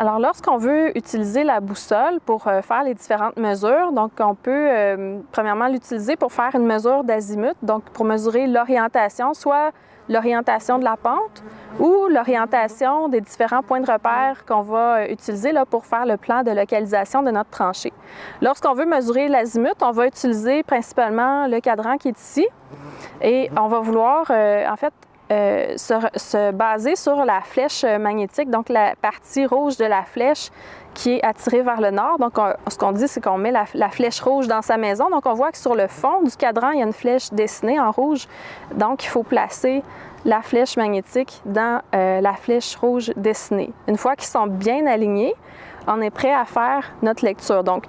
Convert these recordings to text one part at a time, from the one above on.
Alors, lorsqu'on veut utiliser la boussole pour faire les différentes mesures, donc on peut premièrement l'utiliser pour faire une mesure d'azimut, donc pour mesurer l'orientation, soit l'orientation de la pente ou l'orientation des différents points de repère qu'on va utiliser là, pour faire le plan de localisation de notre tranchée. Lorsqu'on veut mesurer l'azimut, on va utiliser principalement le cadran qui est ici et on va vouloir en fait se baser sur la flèche magnétique, donc la partie rouge de la flèche qui est attirée vers le nord. Donc, ce qu'on dit, c'est qu'on met la flèche rouge dans sa maison. Donc, on voit que sur le fond du cadran, il y a une flèche dessinée en rouge. Donc, il faut placer la flèche magnétique dans la flèche rouge dessinée. Une fois qu'ils sont bien alignés, on est prêt à faire notre lecture. Donc,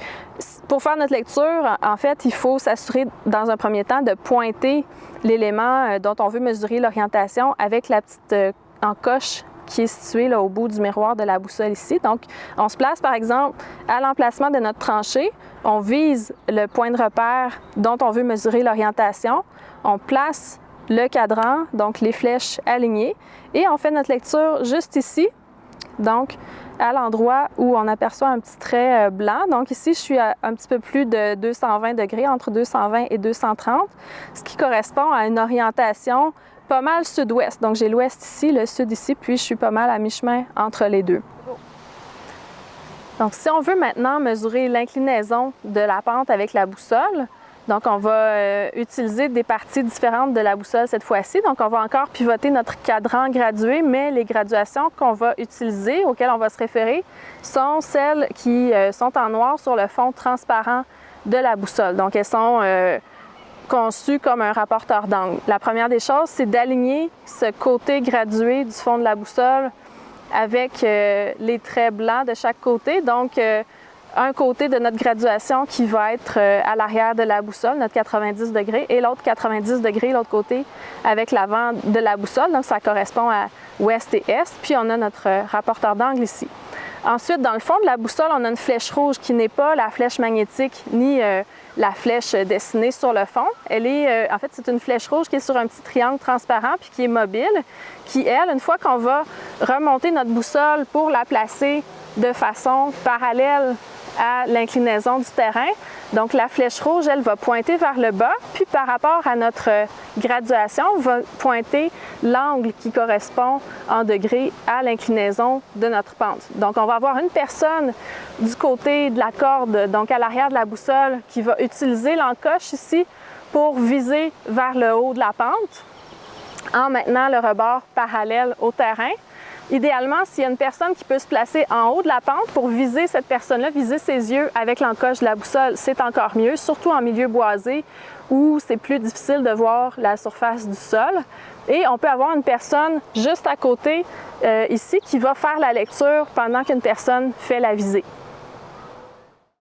pour faire notre lecture, en fait, il faut s'assurer dans un premier temps de pointer l'élément dont on veut mesurer l'orientation avec la petite encoche qui est située là, au bout du miroir de la boussole ici. Donc, on se place par exemple à l'emplacement de notre tranchée, on vise le point de repère dont on veut mesurer l'orientation, on place le cadran, donc les flèches alignées, et on fait notre lecture juste ici, donc à l'endroit où on aperçoit un petit trait blanc. Donc ici, je suis à un petit peu plus de 220 degrés, entre 220 et 230, ce qui correspond à une orientation pas mal sud-ouest. Donc j'ai l'ouest ici, le sud ici, puis je suis pas mal à mi-chemin entre les deux. Donc si on veut maintenant mesurer l'inclinaison de la pente avec la boussole, donc on va utiliser des parties différentes de la boussole cette fois-ci. Donc on va encore pivoter notre cadran gradué, mais les graduations qu'on va utiliser, auxquelles on va se référer, sont celles qui sont en noir sur le fond transparent de la boussole. Donc elles sont conçues comme un rapporteur d'angle. La première des choses, c'est d'aligner ce côté gradué du fond de la boussole avec les traits blancs de chaque côté. Donc un côté de notre graduation qui va être à l'arrière de la boussole, notre 90 degrés, et l'autre 90 degrés, l'autre côté, avec l'avant de la boussole. Donc, ça correspond à ouest et est. Puis, on a notre rapporteur d'angle ici. Ensuite, dans le fond de la boussole, on a une flèche rouge qui n'est pas la flèche magnétique ni la flèche dessinée sur le fond. Elle est, en fait, c'est une flèche rouge qui est sur un petit triangle transparent puis qui est mobile, qui, elle, une fois qu'on va remonter notre boussole pour la placer de façon parallèle à l'inclinaison du terrain. Donc, la flèche rouge, elle va pointer vers le bas, puis par rapport à notre graduation, va pointer l'angle qui correspond en degrés à l'inclinaison de notre pente. Donc, on va avoir une personne du côté de la corde, donc à l'arrière de la boussole, qui va utiliser l'encoche ici pour viser vers le haut de la pente, en maintenant le rebord parallèle au terrain. Idéalement, s'il y a une personne qui peut se placer en haut de la pente pour viser cette personne-là, viser ses yeux avec l'encoche de la boussole, c'est encore mieux, surtout en milieu boisé où c'est plus difficile de voir la surface du sol. Et on peut avoir une personne juste à côté ici qui va faire la lecture pendant qu'une personne fait la visée.